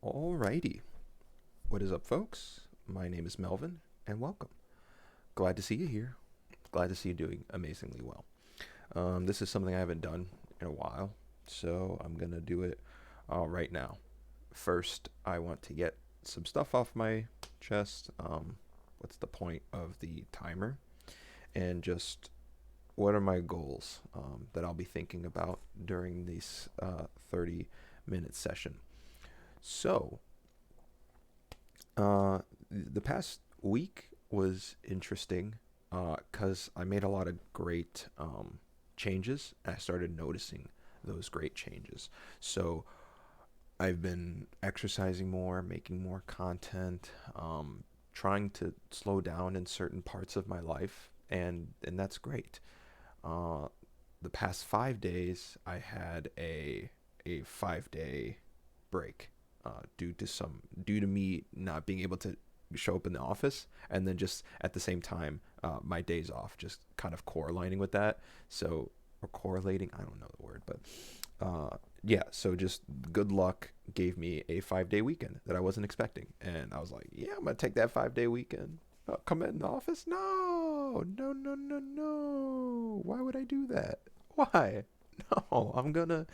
Alrighty. What is up, folks? My name is Melvin, and welcome. Glad to see you here. Glad to see you doing amazingly well. This is something I haven't done in a while, so I'm going to do it right now. First, I want to get some stuff off my chest. What's the point of the timer? And just what are my goals that I'll be thinking about during this 30-minute session? So, the past week was interesting because I made a lot of great changes. I started noticing those great changes. So I've been exercising more, making more content, trying to slow down in certain parts of my life, and that's great. Uh, the past 5 days, I had a 5 day break due to me not being able to show up in the office, and then just at the same time my days off just kind of correlating with that. So or correlating, I don't know the word, but yeah. So just good luck gave me a 5 day weekend that I wasn't expecting, and I was like, yeah, I'm gonna take that 5 day weekend. Come in the office? No, no, no, no, no. Why would I do that? Why? No, I'm gonna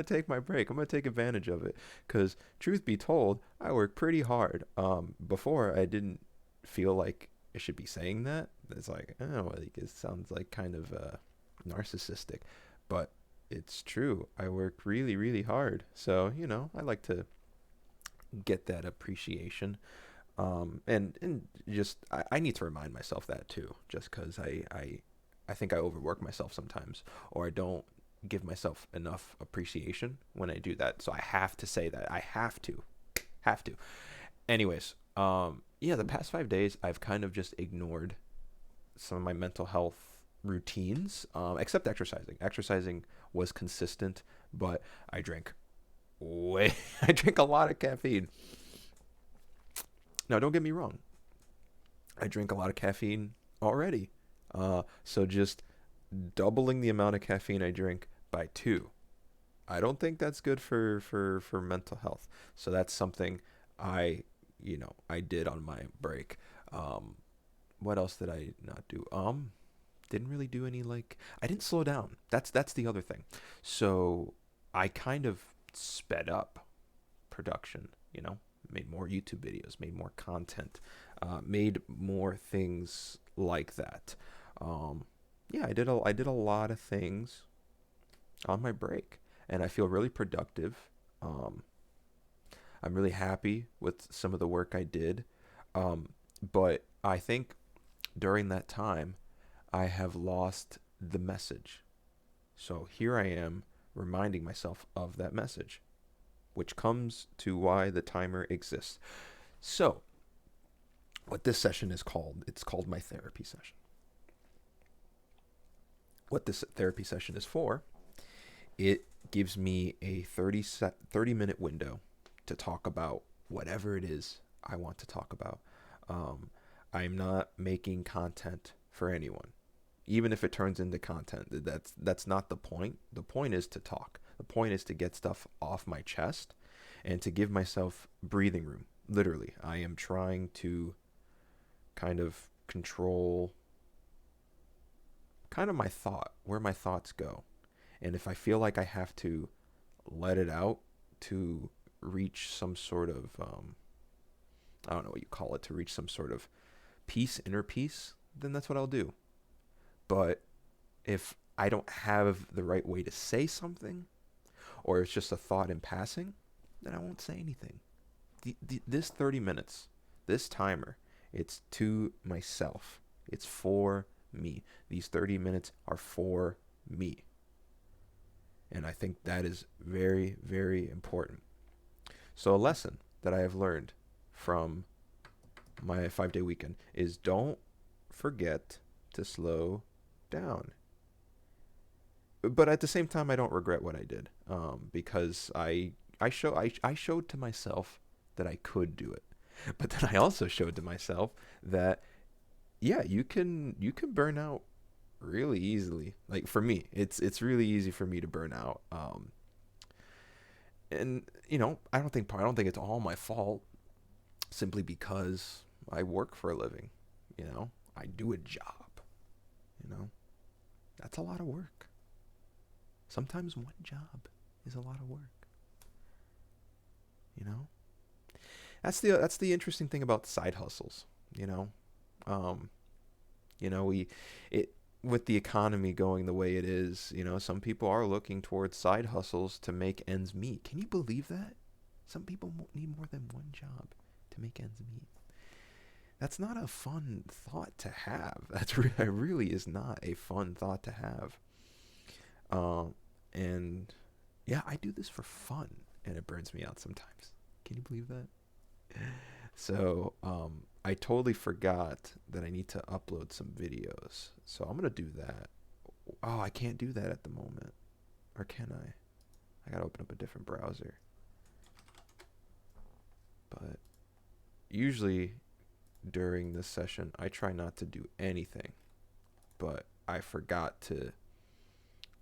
take my break. I'm gonna take advantage of it. Cause truth be told, I work pretty hard. Before I didn't feel like I should be saying that. It's like, oh, like it sounds like kind of narcissistic, but it's true. I work really, really hard. So I like to get that appreciation. And just I need to remind myself that too. Just because I think I overwork myself sometimes, or I don't give myself enough appreciation when I do that. So I have to say that. I have to. Anyways, yeah, the past 5 days I've kind of just ignored some of my mental health routines, except exercising. Exercising was consistent, but I drink way I drink a lot of caffeine. Now, don't get me wrong. I drink a lot of caffeine already. So just doubling the amount of caffeine I drink by two. I don't think that's good for mental health. So that's something I did on my break. Um, what else did I not do? Didn't really do any, like, I didn't slow down. That's the other thing. So I kind of sped up production. Made more YouTube videos, made more content, made more things like that. Um, yeah, I did a lot of things on my break, and I feel really productive. Um, I'm really happy with some of the work I did, um, but I think during that time I have lost the message. So here I am reminding myself of that message, which comes to why the timer exists. So, what this session is called, it's called my therapy session. What this therapy session is for, it gives me a 30-minute window to talk about whatever it is I want to talk about. Um, I'm not making content for anyone, even if it turns into content. That's not the point. The point is to talk. The point is to get stuff off my chest and to give myself breathing room. Literally, I am trying to kind of control kind of where my thoughts go. And if I feel like I have to let it out to reach some sort of, I don't know what you call it, to reach some sort of peace, inner peace, then that's what I'll do. But if I don't have the right way to say something, or it's just a thought in passing, then I won't say anything. This 30 minutes, this timer, it's to myself. It's for me. These 30 minutes are for me. And I think that is very, very important. So, a lesson that I have learned from my 5 day weekend is don't forget to slow down. But at the same time, I don't regret what I did, because I showed to myself that I could do it. But then I also showed to myself that, yeah, you can burn out really easily. Like for me, it's really easy for me to burn out. And I don't think it's all my fault simply because I work for a living. You know, I do a job. You know, that's a lot of work. Sometimes one job is a lot of work. You know, that's the interesting thing about side hustles. You know, um, we it with the economy going the way it is. Some people are looking towards side hustles to make ends meet. Can you believe that? Some people need more than one job to make ends meet. That's not a fun thought to have. That really is not a fun thought to have. Um, and yeah, I do this for fun, and it burns me out sometimes. Can you believe that? So I totally forgot that I need to upload some videos. So I'm gonna do that. Oh, I can't do that at the moment, or can I? I gotta open up a different browser. But usually during this session, I try not to do anything. But I forgot to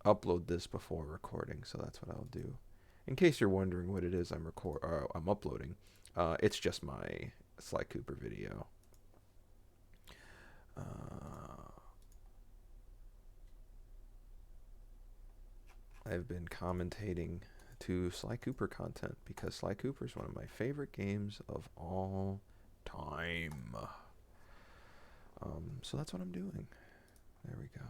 upload this before recording, so that's what I'll do. In case you're wondering what it is I'm uploading, it's just my Sly Cooper video. Uh, I've been commentating to Sly Cooper content because Sly Cooper is one of my favorite games of all time. So that's what I'm doing. There we go.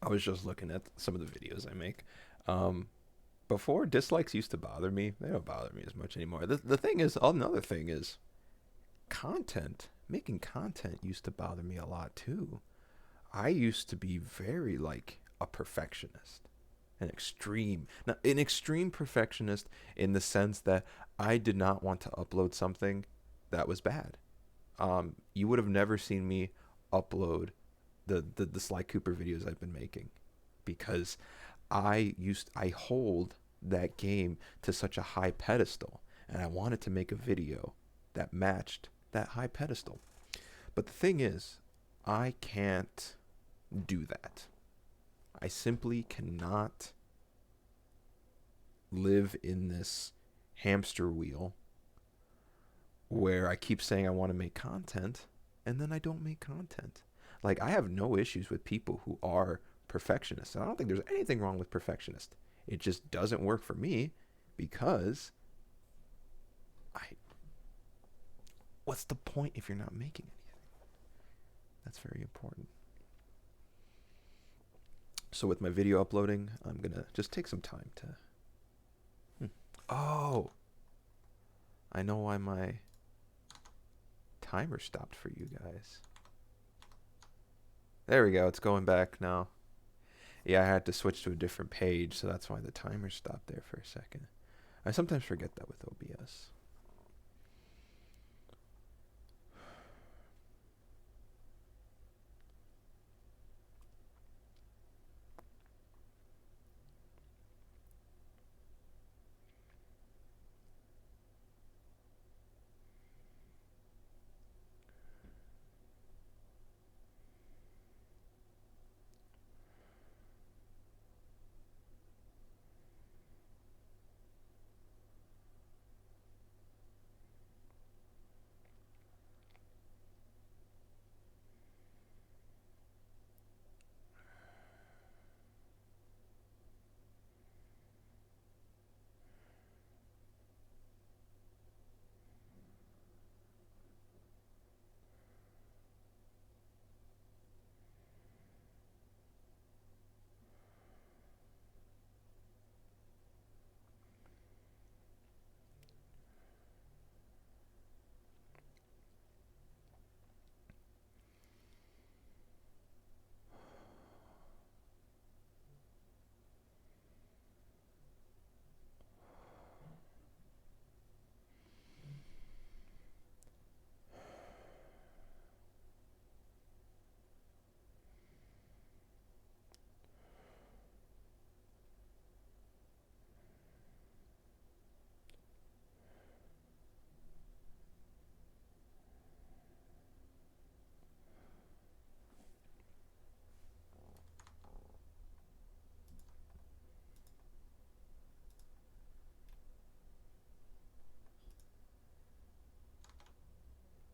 I was just looking at some of the videos I make. Um, Before, dislikes used to bother me. They don't bother me as much anymore. The thing is, another thing is, content. Making content used to bother me a lot too. I used to be very like a perfectionist, an extreme perfectionist in the sense that I did not want to upload something that was bad. You would have never seen me upload the Sly Cooper videos I've been making because I hold that game to such a high pedestal, and I wanted to make a video that matched that high pedestal. But the thing is, I can't do that. I simply cannot live in this hamster wheel where I keep saying I want to make content and then I don't make content. Like, I have no issues with people who are perfectionists. And I don't think there's anything wrong with perfectionist. It just doesn't work for me because I what's the point if you're not making anything? That's very important. So with my video uploading, I'm going to just take some time to Oh, I know why my timer stopped for you guys. There we go. It's going back now. Yeah, I had to switch to a different page, so that's why the timer stopped there for a second. I sometimes forget that with OBS.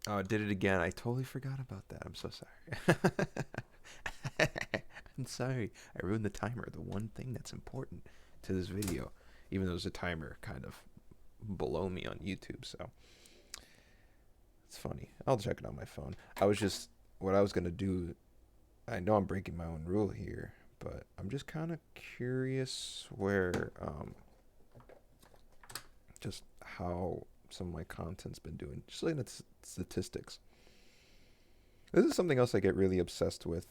Oh, I did it again. I totally forgot about that. I'm so sorry. I'm sorry. I ruined the timer. The one thing that's important to this video, even though there's a timer kind of below me on YouTube. So it's funny. I'll check it on my phone. I was just what I was gonna do. I know I'm breaking my own rule here, but I'm just kind of curious where just how some of my content's been doing. Just looking at statistics. This is something else I get really obsessed with.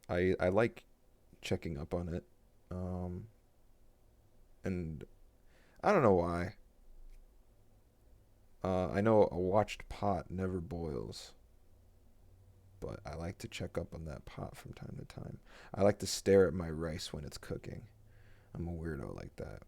I like checking up on it. Um, and I don't know why. I know a watched pot never boils, but I like to check up on that pot from time to time. I like to stare at my rice when it's cooking. I'm a weirdo like that.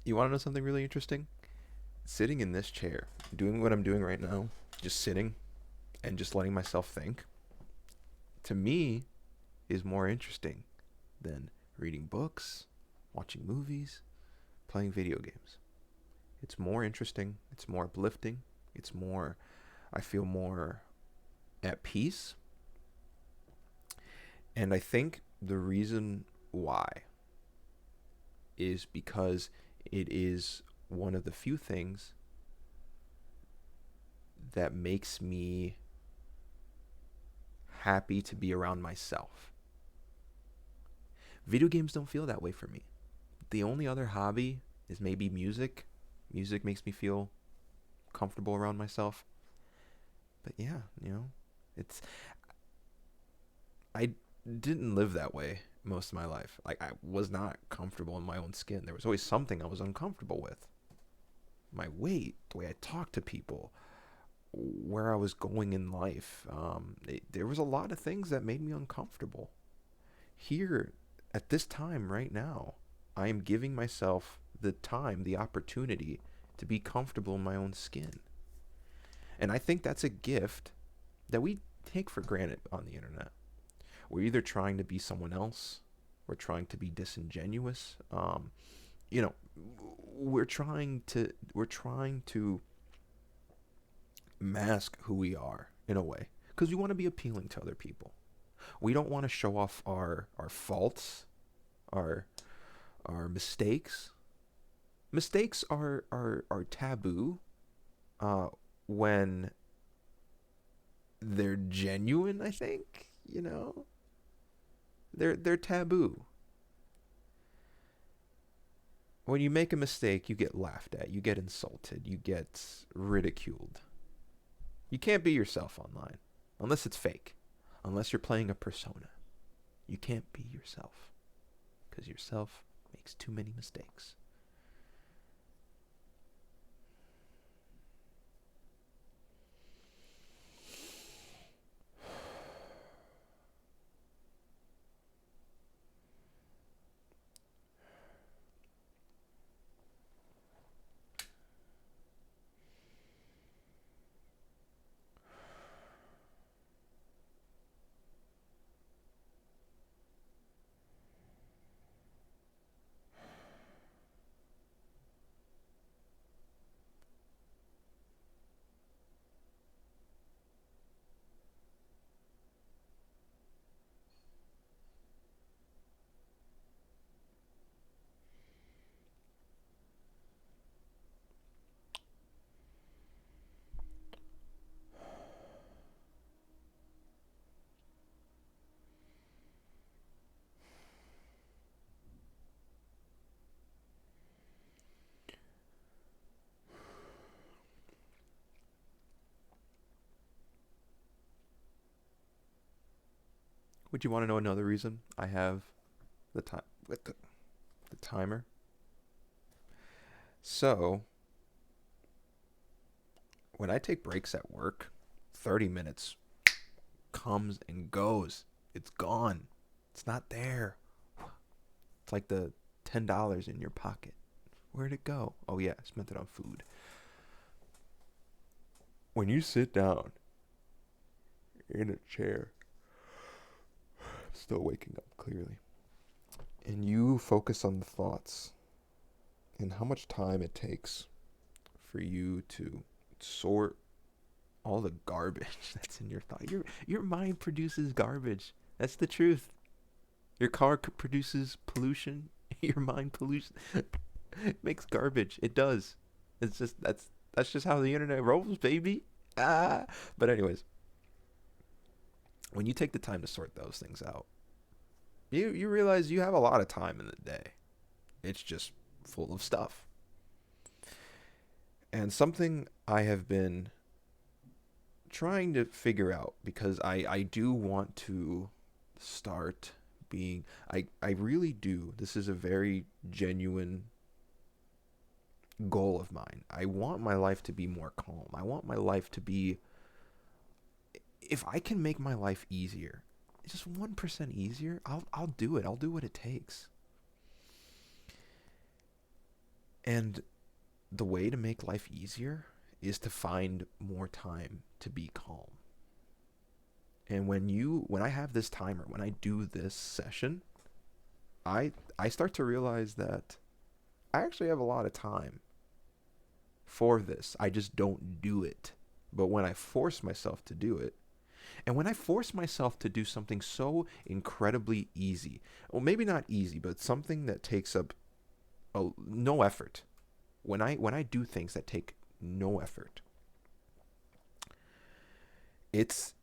You want to know something really interesting? Sitting in this chair, doing what I'm doing right now, just sitting and just letting myself think, to me, is more interesting than reading books, watching movies, playing video games. It's more interesting, it's more uplifting, it's more, I feel more at peace. And I think the reason why is because it is one of the few things that makes me happy to be around myself. Video games don't feel that way for me. The only other hobby is maybe music. Music makes me feel comfortable around myself. But yeah, it's I didn't live that way most of my life. Like I was not comfortable in my own skin. There was always something I was uncomfortable with. My weight, the way I talked to people, where I was going in life. There was a lot of things that made me uncomfortable. Here, at this time, right now, I am giving myself the time, the opportunity to be comfortable in my own skin. And I think that's a gift that we take for granted on the internet. We're either trying to be someone else, we're trying to be disingenuous. you know, we're trying to mask who we are in a way because we want to be appealing to other people. We don't want to show off our faults, our our mistakes. Mistakes are taboo uh, when they're genuine. I think they're taboo. When you make a mistake, you get laughed at, you get insulted, you get ridiculed. You can't be yourself online unless it's fake, unless you're playing a persona. You can't be yourself because yourself makes too many mistakes. Would you want to know another reason I have the time with the timer? So when I take breaks at work, 30 minutes comes and goes. It's gone. It's not there. It's like the $10 in your pocket. Where'd it go? Oh yeah, I spent it on food. When you sit down in a chair, still waking up clearly, and you focus on the thoughts and how much time it takes for you to sort all the garbage that's in your thought. Your mind produces garbage. That's the truth. Your car produces pollution. Your mind pollutes makes garbage. It does. It's just that's just how the internet rolls, baby. Ah. But anyways, when you take the time to sort those things out, you realize you have a lot of time in the day. It's just full of stuff. And something I have been trying to figure out because I do want to start being I really do. This is a very genuine goal of mine. I want my life to be more calm. I want my life to be if I can make my life easier, just 1% easier, I'll do it. I'll do what it takes. And the way to make life easier is to find more time to be calm. And when I have this timer, when I do this session, I start to realize that I actually have a lot of time for this. I just don't do it. But when I force myself to do it, and when I force myself to do something so incredibly easy, well, maybe not easy, but something that takes up no effort. When I do things that take no effort, it's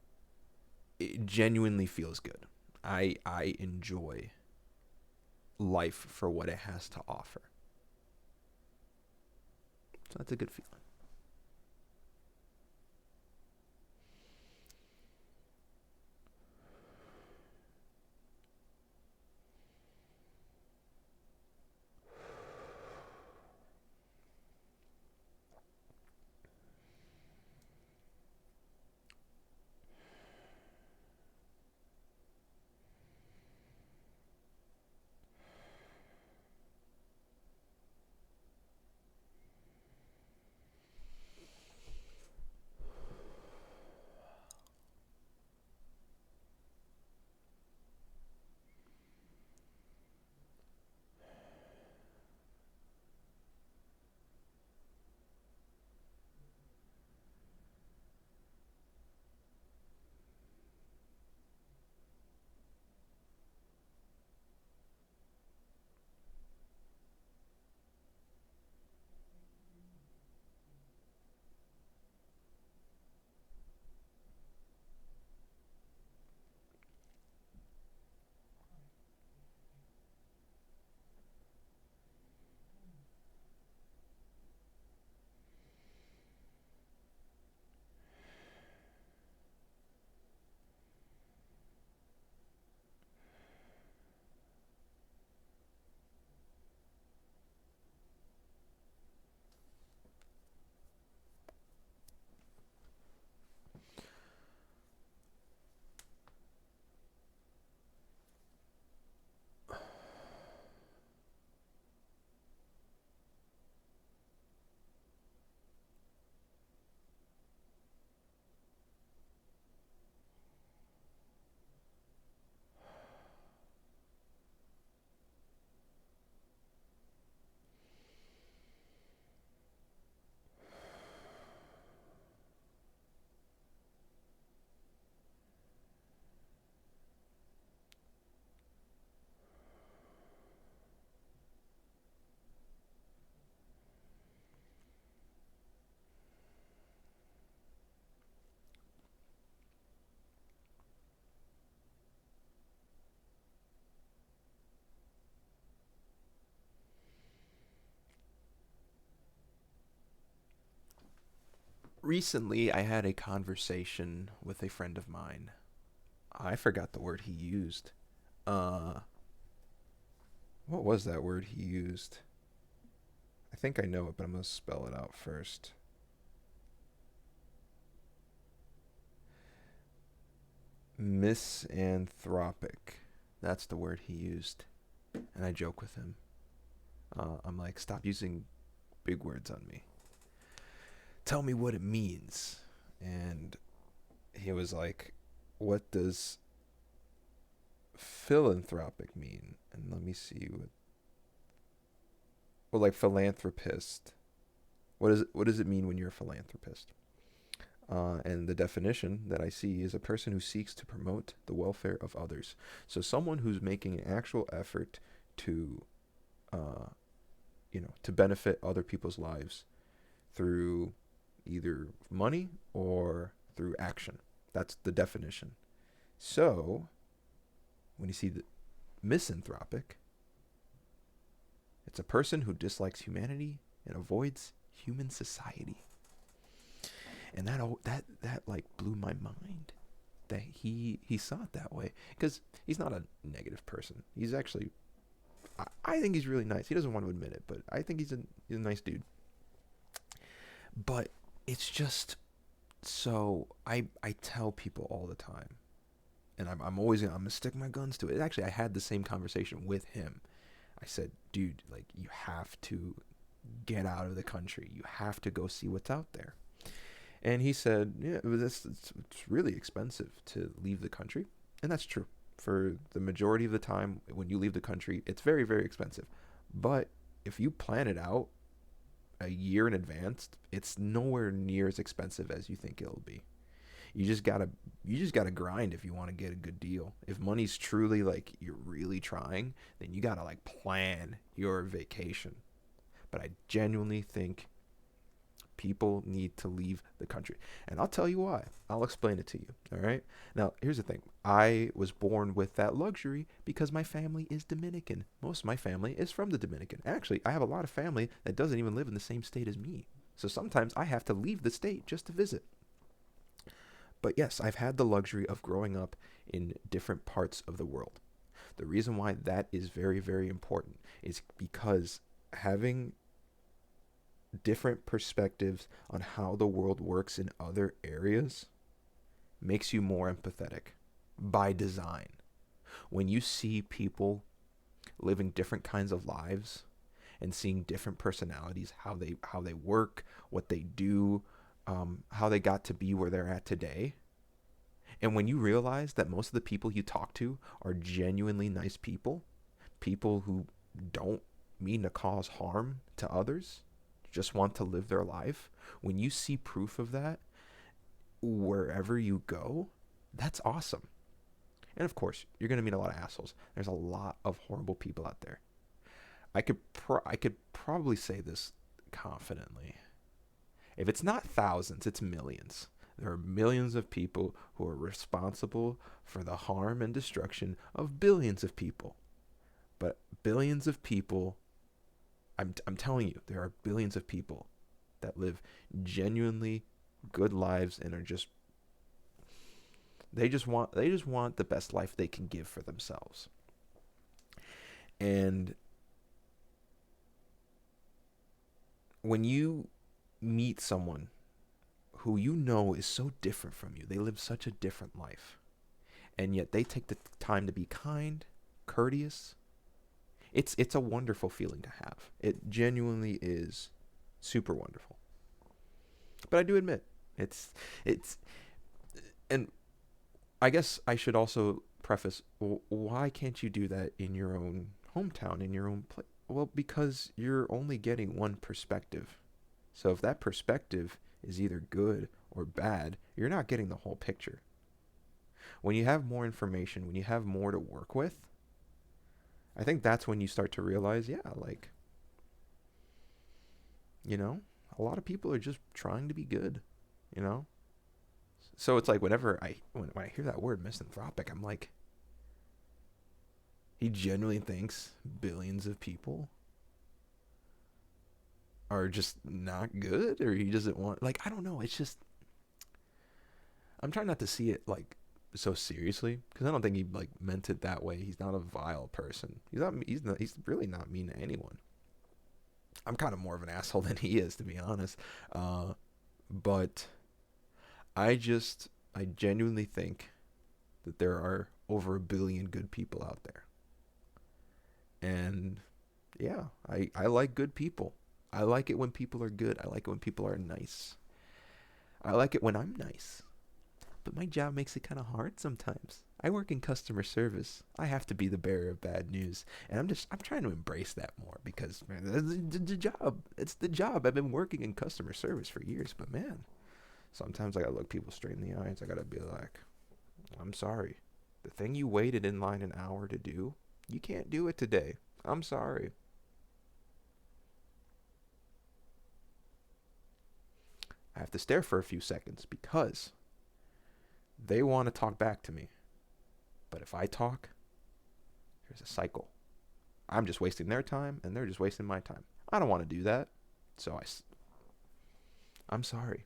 it genuinely feels good. I enjoy life for what it has to offer. So that's a good feeling. Recently, I had a conversation with a friend of mine. I forgot the word he used. Uh, what was that word he used? I think I know it, but I'm gonna spell it out first. Misanthropic. That's the word he used. And I joke with him. I'm like, stop using big words on me. Tell me what it means. And he was like, what does philanthropic mean? And let me see what. Well, like philanthropist. What does it mean when you're a philanthropist? And the definition that I see is a person who seeks to promote the welfare of others. So someone who's making an actual effort to, uh, to benefit other people's lives through either money or through action. That's the definition. So when you see the misanthropic, it's a person who dislikes humanity and avoids human society. And that like blew my mind that he saw it that way, because he's not a negative person. He's actually, I think he's really nice. He doesn't want to admit it, but I think he's a nice dude. But it's just, so I tell people all the time, and I'm always I'm gonna stick my guns to it. Actually, I had the same conversation with him. I said, dude, like, you have to get out of the country. You have to go see what's out there. And he said, yeah, it's really expensive to leave the country. And that's true. For the majority of the time, when you leave the country, it's very, very expensive. But if you plan it out a year in advance, it's nowhere near as expensive as you think it'll be. You just gotta grind if you want to get a good deal. If money's truly like you're really trying, then you gotta like plan your vacation. But I genuinely think people need to leave the country. And I'll tell you why. I'll explain it to you. All right. Now, here's the thing. I was born with that luxury because my family is Dominican. Most of my family is from the Dominican. Actually, I have a lot of family that doesn't even live in the same state as me. So sometimes I have to leave the state just to visit. But yes, I've had the luxury of growing up in different parts of the world. The reason why that is very, very important is because having different perspectives on how the world works in other areas makes you more empathetic by design. When you see people living different kinds of lives and seeing different personalities, how they work, what they do, how they got to be where they're at today, and when you realize that most of the people you talk to are genuinely nice people, people who don't mean to cause harm to others, just want to live their life, when you see proof of that wherever you go, that's awesome. And of course, you're going to meet a lot of assholes. There's a lot of horrible people out there. I could probably say this confidently. If it's not thousands, it's millions. There are millions of people who are responsible for the harm and destruction of billions of people. But billions of people, I'm telling you, there are billions of people that live genuinely good lives and are just they just want the best life they can give for themselves. And when you meet someone who you know is so different from you, they live such a different life, and yet they take the time to be kind, courteous, it's a wonderful feeling to have. It genuinely is super wonderful. But I do admit, it's and I guess I should also preface, why can't you do that in your own hometown, in your own place? Well, because you're only getting one perspective. So if that perspective is either good or bad, you're not getting the whole picture. When you have more information, when you have more to work with, I think that's when you start to realize, yeah, like, a lot of people are just trying to be good, you know? So it's like when I hear that word misanthropic, I'm like, he genuinely thinks billions of people are just not good, or he doesn't want, like, I don't know. It's just, I'm trying not to see it like so seriously because I don't think he like meant it that way. He's not a vile person. He's really not mean to anyone. I'm kind of more of an asshole than he is, to be honest. Uh, but I genuinely think that there are over a billion good people out there. And yeah, I like good people. I like it when people are good. I like it when people are nice. I like it when I'm nice. But my job makes it kind of hard sometimes. I work in customer service. I have to be the bearer of bad news, and I'm trying to embrace that more because man, the job. It's the job. I've been working in customer service for years, but man, sometimes I gotta look people straight in the eyes. I gotta be like, I'm sorry. The thing you waited in line an hour to do, you can't do it today. I'm sorry. I have to stare for a few seconds because they want to talk back to me. But if I talk, there's a cycle. I'm just wasting their time and they're just wasting my time. I don't want to do that. So I'm sorry.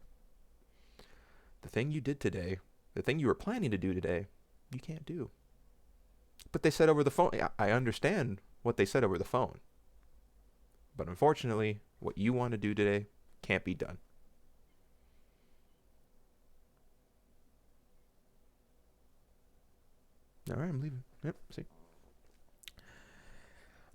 The thing you did today, the thing you were planning to do today, you can't do. But they said over the phone. I understand what they said over the phone. But unfortunately, what you want to do today can't be done. All right, I'm leaving. Yep, see.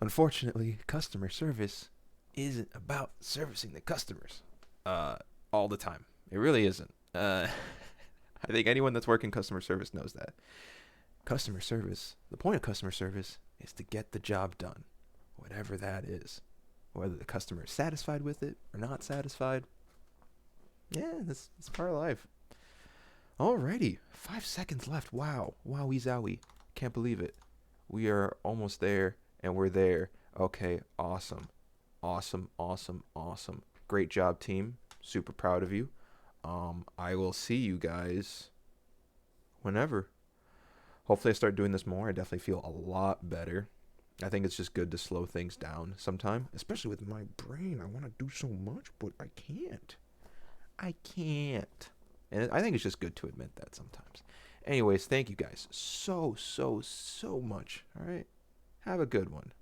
Unfortunately, customer service isn't about servicing the customers uh, all the time. It really isn't. I think anyone that's working customer service knows that. Customer service, the point of customer service is to get the job done, whatever that is. Whether the customer is satisfied with it or not satisfied, yeah, that's part of life. Alrighty, 5 seconds left. Wow, wowie zowie, can't believe it. We are almost there, and we're there. Okay, awesome, awesome, awesome, awesome. Great job, team. Super proud of you. I will see you guys whenever. Hopefully, I start doing this more. I definitely feel a lot better. I think it's just good to slow things down sometime, especially with my brain. I want to do so much, but I can't. I can't. And I think it's just good to admit that sometimes. Anyways, thank you guys so, so, so much. All right. Have a good one.